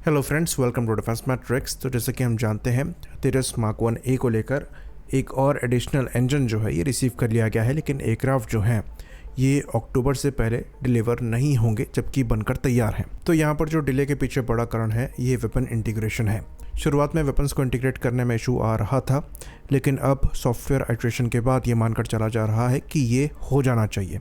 Hello friends, welcome to Defence Matrix. तो जैसे कि हम जानते हैं तेजस मार्क 1A को लेकर एक और एडिशनल इंजन जो है ये रिसीव कर लिया गया है, लेकिन एयरक्राफ्ट जो हैं ये अक्टूबर से पहले डिलीवर नहीं होंगे जबकि बनकर तैयार हैं। तो यहाँ पर जो डिले के पीछे बड़ा कारण है ये वेपन इंटीग्रेशन है। शुरुआत में वेपन्स को इंटीग्रेट करने में इशू आ रहा था, लेकिन अब सॉफ्टवेयर आइट्रेशन के बाद ये मानकर चला जा रहा है कि ये हो जाना चाहिए,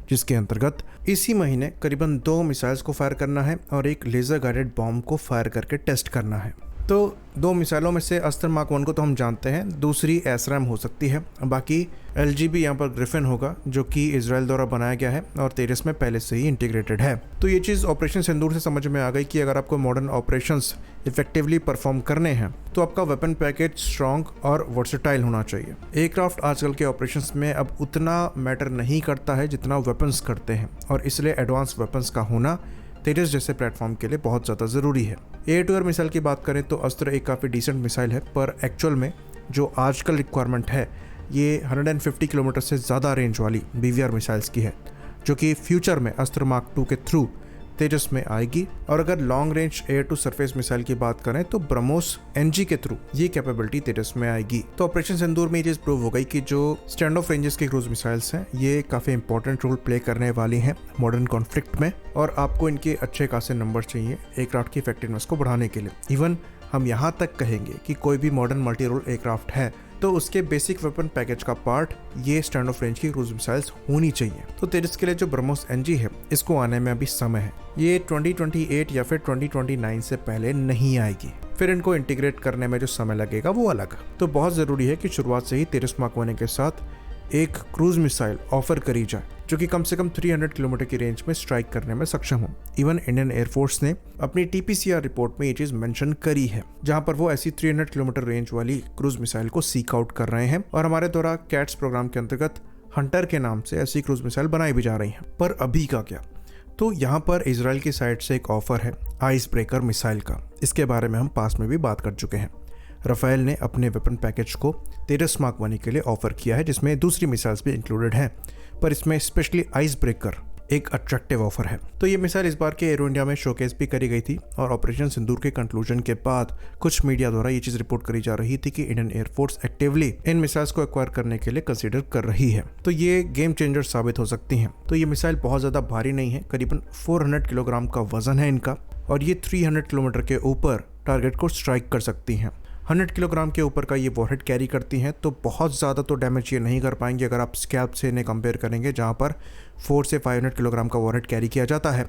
जिसके अंतर्गत इसी महीने करीबन 2 मिसाइल्स को फायर करना है और एक लेज़र गाइडेड बॉम्ब को फायर करके टेस्ट करना है। तो 2 मिसाइलों में से अस्त्र मार्क 1 को तो हम जानते हैं, दूसरी एसरैम हो सकती है। बाकी LGB यहाँ पर ग्रिफिन होगा जो कि इजराइल द्वारा बनाया गया है और तेजस में पहले से ही इंटीग्रेटेड है। तो ये चीज़ ऑपरेशन सिंदूर से समझ में आ गई कि अगर आपको मॉडर्न ऑपरेशंस इफेक्टिवली परफॉर्म करने हैं तो आपका वेपन पैकेज स्ट्रॉन्ग और वर्सेटाइल होना चाहिए। एयरक्राफ्ट आजकल के ऑपरेशंस में अब उतना मैटर नहीं करता है जितना वेपन्स करते हैं, और इसलिए एडवांस वेपन्स का होना तेजस जैसे प्लेटफॉर्म के लिए बहुत ज़्यादा ज़रूरी है। एयर-टू-एयर मिसाइल की बात करें तो अस्त्र एक काफ़ी डिसेंट मिसाइल है, पर एक्चुअल में जो आजकल रिक्वायरमेंट है ये 150 किलोमीटर से ज़्यादा रेंज वाली BVR मिसाइल्स की है, जो कि फ्यूचर में अस्त्र मार्क 2 के थ्रू तेजस में आएगी। और अगर long range air to surface missile की बात करें तो ब्रह्मोस NG के थ्रू ये कैपेबिलिटी तेजस में आएगी। तो ऑपरेशन सिंदूर में ये चीज प्रूव हो गई कि जो स्टैंड ऑफ रेंजेस के क्रूज मिसाइल्स हैं ये काफी इंपॉर्टेंट रोल प्ले करने वाली हैं मॉडर्न कॉन्फ्लिक्ट में, और आपको इनके अच्छे खासे नंबर चाहिए एयरक्राफ्ट की इफेक्टिवनेस को बढ़ाने के लिए। इवन हम यहाँ तक कहेंगे कि कोई भी मॉडर्न मल्टी रोल एयरक्राफ्ट है तो उसके बेसिक वेपन पैकेज का पार्ट ये स्टैंड ऑफ रेंज की क्रूज मिसाइल्स होनी चाहिए। तो तेजस के लिए जो ब्रह्मोस NG है इसको आने में अभी समय है, ये 2028 या फिर 2029 से पहले नहीं आएगी। फिर इनको इंटीग्रेट करने में जो समय लगेगा वो अलग। तो बहुत ज़रूरी है कि शुरुआत से ही तेजस मार्क 1 के साथ एक क्रूज मिसाइल ऑफर करी जाए जो कि कम से कम 300 किलोमीटर की रेंज में स्ट्राइक करने में सक्षम हो। इवन इंडियन एयरफोर्स ने अपनी TPCR रिपोर्ट में ये चीज मेंशन करी है, जहां पर वो ऐसी 300 किलोमीटर रेंज वाली क्रूज मिसाइल को सीक आउट कर रहे हैं, और हमारे द्वारा कैट्स प्रोग्राम के अंतर्गत हंटर के नाम से ऐसी क्रूज मिसाइल बनाई भी जा रही हैं। पर अभी का क्या, तो यहाँ पर इजराइल की साइड से एक ऑफर है आइस ब्रेकर मिसाइल का। इसके बारे में हम पास में भी बात कर चुके हैं। राफेल ने अपने वेपन पैकेज को तेजस मार्क 1 के लिए ऑफर किया है, जिसमें दूसरी मिसाइल्स भी इंक्लूडेड हैं, पर इसमें स्पेशली आइस ब्रेकर एक अट्रैक्टिव ऑफर है। तो ये मिसाइल इस बार के एरो इंडिया में शोकेस भी करी गई थी, और ऑपरेशन सिंदूर के कंक्लूजन के बाद कुछ मीडिया द्वारा ये चीज रिपोर्ट करी जा रही थी कि Indian air force actively in missiles को एक्वायर करने के लिए कंसीडर कर रही है। तो ये गेम चेंजर साबित हो सकती हैं। तो ये मिसाइल बहुत ज्यादा भारी नहीं है, करीबन 400 किलोग्राम का वजन है इनका, और ये 300 किलोमीटर के ऊपर टारगेट को स्ट्राइक कर सकती हैं। 100 किलोग्राम के ऊपर का ये वॉरहेड कैरी करती हैं, तो बहुत ज़्यादा तो डैमेज ये नहीं कर पाएंगे अगर आप स्कैल्प से इन्हें कंपेयर करेंगे, जहाँ पर 400 से 500 किलोग्राम का वॉरहेड कैरी किया जाता है,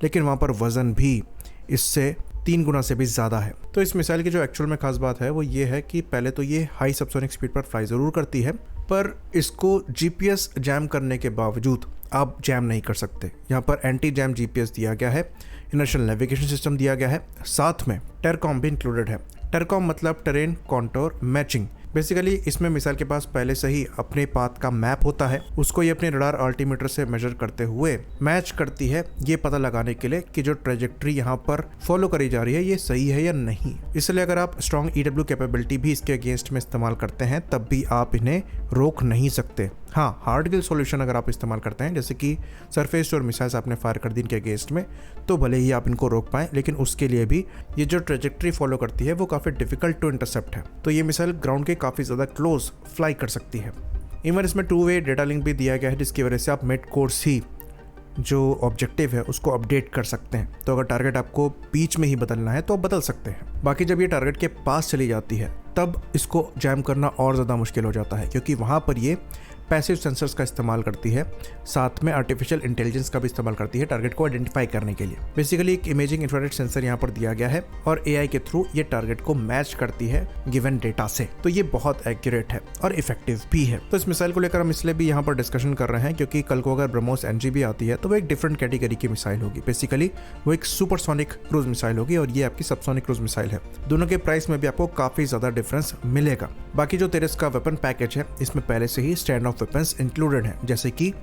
लेकिन वहाँ पर वज़न भी इससे 3 गुना से भी ज़्यादा है। तो इस मिसाइल की जो एक्चुअल में खास बात है वो ये है कि पहले तो ये हाई सबसोनिक स्पीड पर फ्लाई ज़रूर करती है, पर इसको GPS जैम करने के बावजूद आप जैम नहीं कर सकते। यहाँ पर एंटी जैम GPS दिया गया है, इनर्शियल नेविगेशन सिस्टम दिया गया है, साथ में टेरकॉम भी इंक्लूडेड है। टेरकॉम मतलब टेरेन कॉन्टोर मैचिंग। बेसिकली इसमें मिसाइल के पास पहले से ही अपने पाथ का मैप होता है, उसको ये अपने रडार अल्टीमीटर से मेजर करते हुए मैच करती है, ये पता लगाने के लिए कि जो ट्रेजेक्ट्री यहाँ पर फॉलो करी जा रही है ये सही है या नहीं। इसलिए अगर आप स्ट्रॉन्ग EW कैपेबिलिटी भी इसके अगेंस्ट में इस्तेमाल करते हैं तब भी आप इन्हें रोक नहीं सकते। हाँ, हार्ड किल सॉल्यूशन अगर आप इस्तेमाल करते हैं, जैसे कि सरफेस और मिसाइल्स आपने फायर कर दी इनके अगेंस्ट में, तो भले ही आप इनको रोक पाएं, लेकिन उसके लिए भी ये जो ट्रेजेक्ट्री फॉलो करती है वो काफ़ी डिफिकल्ट टू इंटरसेप्ट है। तो ये मिसाइल ग्राउंड के काफ़ी ज़्यादा क्लोज फ्लाई कर सकती है। इवन इसमें 2-वे डेटा लिंक भी दिया गया है, जिसकी वजह से आप मिड कोर्स ही जो ऑब्जेक्टिव है उसको अपडेट कर सकते हैं। तो अगर टारगेट आपको बीच में ही बदलना है तो आप बदल सकते हैं। बाकी जब ये टारगेट के पास चली जाती है तब इसको जैम करना और ज़्यादा मुश्किल हो जाता है, क्योंकि वहाँ पर ये पैसिव सेंसर्स का इस्तेमाल करती है, साथ में आर्टिफिशियल इंटेलिजेंस का भी इस्तेमाल करती है टारगेट को आइडेंटिफाई करने के लिए। बेसिकली एक इमेजिंग इंफ्रारेड सेंसर यहाँ पर दिया गया है, और AI के थ्रू ये टारगेट को मैच करती है गिवन डेटा से। तो ये बहुत एक्यूरेट है और इफेक्टिव भी है। तो इस मिसाइल को लेकर हम इसलिए भी यहाँ पर डिस्कशन कर रहे हैं क्योंकि कल को अगर ब्रह्मोस NG भी आती है तो वो एक डिफरेंट कैटेगरी की मिसाइल होगी। बेसिकली वो एक सुपरसोनिक क्रूज मिसाइल होगी, और ये आपकी सबसोनिक क्रूज मिसाइल है। दोनों के प्राइस में भी आपको काफी ज्यादा डिफरेंस मिलेगा। बाकी जो तेजस का वेपन पैकेज है इसमें पहले से ही स्टैंड ऑफ वेपन्स इंक्लूडेड है, जैसे कि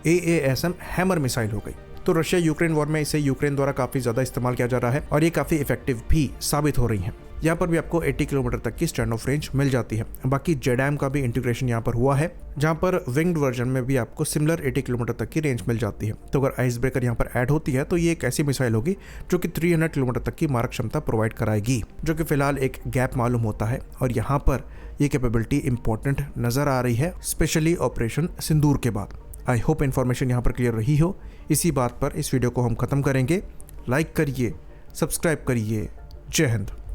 AASM हैमर मिसाइल हो गई। तो रशिया यूक्रेन वॉर में इसे यूक्रेन द्वारा काफी ज्यादा इस्तेमाल किया जा रहा है, और ये काफी इफेक्टिव भी साबित हो रही है। यहाँ पर भी आपको 80 किलोमीटर तक की स्टैंड ऑफ रेंज मिल जाती है। बाकी जेडैम का भी इंटीग्रेशन यहाँ पर हुआ है, जहाँ पर विंग्ड वर्जन में भी आपको सिमिलर 80 किलोमीटर तक की रेंज मिल जाती है। तो अगर आइस ब्रेकर यहाँ पर ऐड होती है तो ये एक ऐसी मिसाइल होगी जो कि 300 किलोमीटर तक की मारक क्षमता प्रोवाइड कराएगी, जो कि फिलहाल एक गैप मालूम होता है। और यहाँ पर ये कैपेबिलिटी इंपॉर्टेंट नजर आ रही है, स्पेशली ऑपरेशन सिंदूर के बाद। आई होप इन्फॉर्मेशन यहाँ पर क्लियर रही हो। इसी बात पर इस वीडियो को हम खत्म करेंगे। लाइक करिए, सब्सक्राइब करिए। जय हिंद।